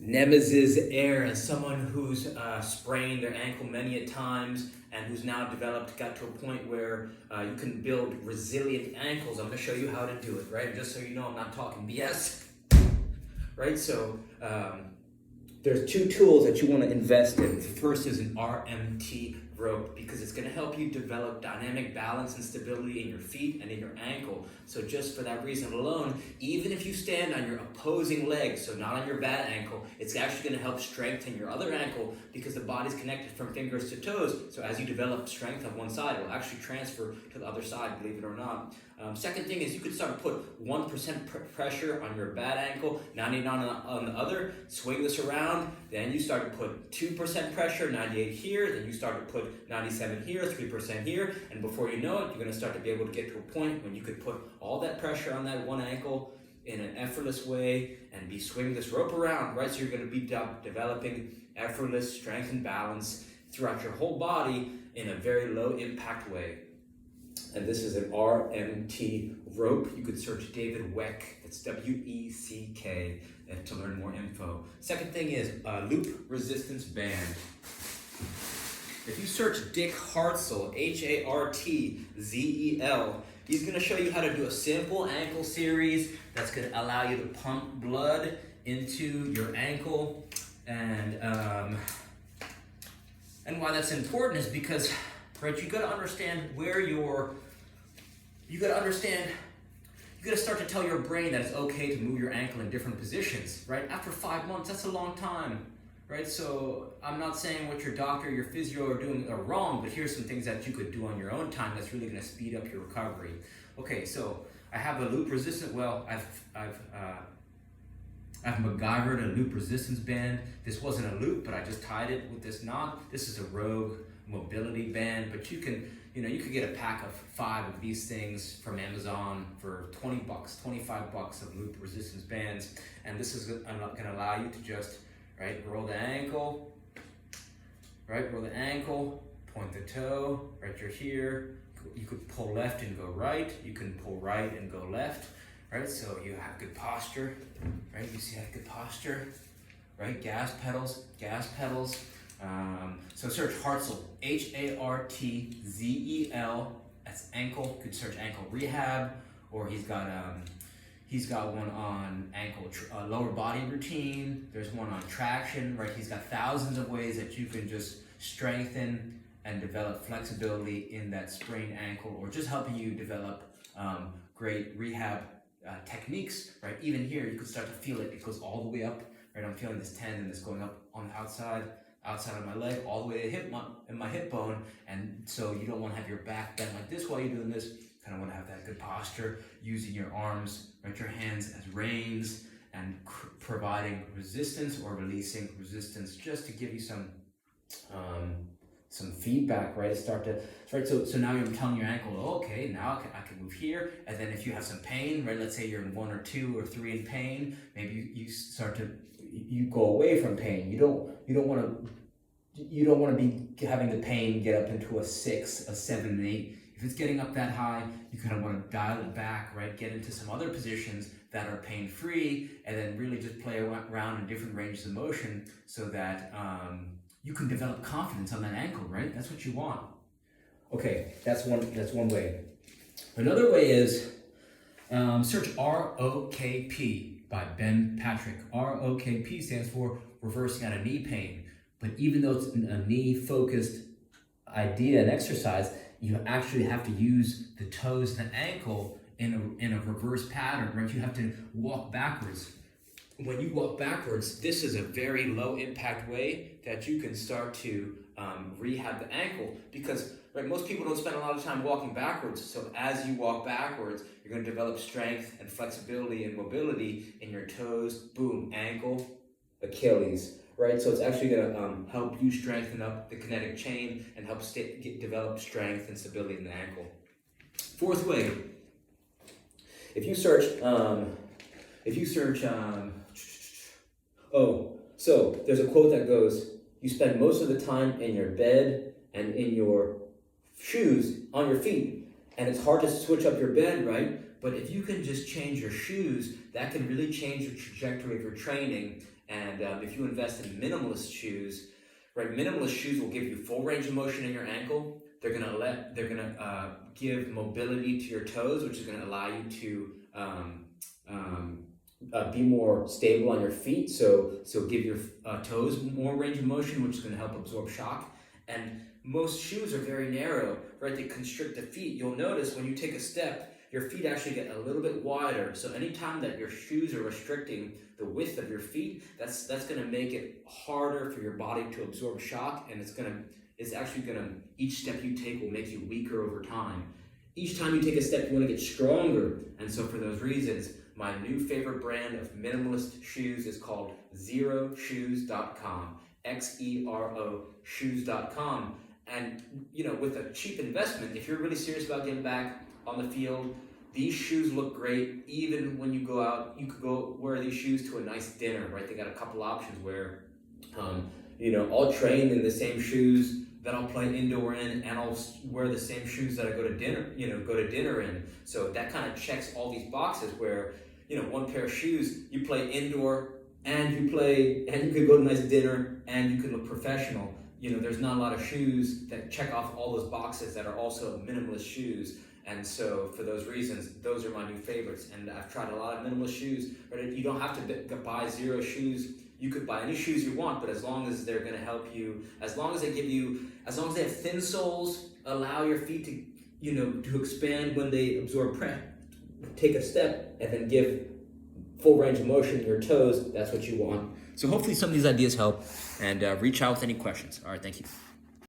nemesis air as someone who's sprained their ankle many a times and who's now got to a point where you can build resilient ankles. I'm going to show you how to do it, right? Just so you know, I'm not talking BS, right? So there's two tools that you want to invest in. The first is an RMT rope, because it's going to help you develop dynamic balance and stability in your feet and in your ankle. So just for that reason alone, even if you stand on your opposing leg, so not on your bad ankle, it's actually going to help strengthen your other ankle, because the body's connected from fingers to toes. So as you develop strength on one side, it will actually transfer to the other side, believe it or not. Second thing is you could start to put 1% pressure on your bad ankle, 99 on the other, swing this around, then you start to put 2% pressure, 98 here, then you start to put 97 here, 3% here, and before you know it, you're going to start to be able to get to a point when you could put all that pressure on that one ankle in an effortless way and be swinging this rope around, right? So you're going to be developing effortless strength and balance throughout your whole body in a very low impact way. And this is an RMT rope. You could search David Weck, that's W-E-C-K, to learn more info. Second thing is a loop resistance band. If you search Dick Hartzel, Hartzel, he's going to show you how to do a simple ankle series that's going to allow you to pump blood into your ankle. And why that's important is because, right, you got to understand where you got to start to tell your brain that it's okay to move your ankle in different positions, right? After 5 months, that's a long time. Right, so I'm not saying what your doctor, your physio are doing are wrong, but here's some things that you could do on your own time that's really going to speed up your recovery. Okay, so I have a loop resistant. Well, I've MacGyvered a loop resistance band. This wasn't a loop, but I just tied it with this knot. This is a Rogue mobility band, but you could get a pack of 5 of these things from Amazon for $20, $25 of loop resistance bands, and this is going to allow you to just roll the ankle, point the toe, right, you're here. You could pull left and go right. You can pull right and go left, right? So you have good posture, right? You see I have good posture, right? Gas pedals. So search Hartzel, Hartzel, that's ankle. You could search ankle rehab, or he's got one on ankle lower body routine. There's one on traction, right? He's got thousands of ways that you can just strengthen and develop flexibility in that sprained ankle, or just helping you develop great rehab techniques, right? Even here, you can start to feel it. It goes all the way up, right? I'm feeling this tendon that's going up on the outside of my leg, all the way to my hip bone. And so you don't want to have your back bent like this while you're doing this. Kind of want to have that good posture, using your arms, right, your hands as reins, and providing resistance or releasing resistance, just to give you some feedback, right? So now you're telling your ankle, okay, now I can move here. And then if you have some pain, right, let's say you're in 1 or 2 or 3 in pain, maybe you go away from pain. You don't want to be having the pain get up into a 6, a 7, and 8. If it's getting up that high, you kind of want to dial it back, right? Get into some other positions that are pain-free, and then really just play around in different ranges of motion, so that you can develop confidence on that ankle, right? That's what you want. Okay, that's one way. Another way is search ROKP by Ben Patrick. ROKP stands for reversing out of knee pain. But even though it's a knee-focused idea and exercise, you actually have to use the toes and the ankle in a reverse pattern, right? You have to walk backwards. When you walk backwards, this is a very low impact way that you can start to rehab the ankle, because right, most people don't spend a lot of time walking backwards. So as you walk backwards, you're going to develop strength and flexibility and mobility in your toes. Boom, ankle, Achilles. Right, so it's actually going to help you strengthen up the kinetic chain and help develop strength and stability in the ankle. Fourth way, if you search, so there's a quote that goes, you spend most of the time in your bed and in your shoes on your feet, and it's hard to switch up your bed, right? But if you can just change your shoes, that can really change the trajectory of your training. And if you invest in minimalist shoes, right? Minimalist shoes will give you full range of motion in your ankle. They're gonna give mobility to your toes, which is gonna allow you to be more stable on your feet. So give your toes more range of motion, which is gonna help absorb shock. And most shoes are very narrow, right? They constrict the feet. You'll notice when you take a step, your feet actually get a little bit wider. So anytime that your shoes are restricting the width of your feet, that's gonna make it harder for your body to absorb shock, and it's actually gonna, each step you take will make you weaker over time. Each time you take a step, you wanna get stronger. And so for those reasons, my new favorite brand of minimalist shoes is called XeroShoes.com, XERO shoes.com. And with a cheap investment, if you're really serious about getting back on the field, these shoes look great. Even when you go out, you could go wear these shoes to a nice dinner, right? They got a couple options where, I'll train in the same shoes that I'll play indoor in, and I'll wear the same shoes that I go to dinner in. So that kind of checks all these boxes where, one pair of shoes, you play indoor and you could go to a nice dinner and you could look professional. There's not a lot of shoes that check off all those boxes that are also minimalist shoes. And so for those reasons, those are my new favorites. And I've tried a lot of minimalist shoes, but you don't have to buy Xero shoes. You could buy any shoes you want, but as long as they're going to help you, as long as they have thin soles, allow your feet to expand when they absorb pressure, take a step, and then give full range of motion in your toes, that's what you want. So hopefully some of these ideas help, and reach out with any questions. All right, thank you.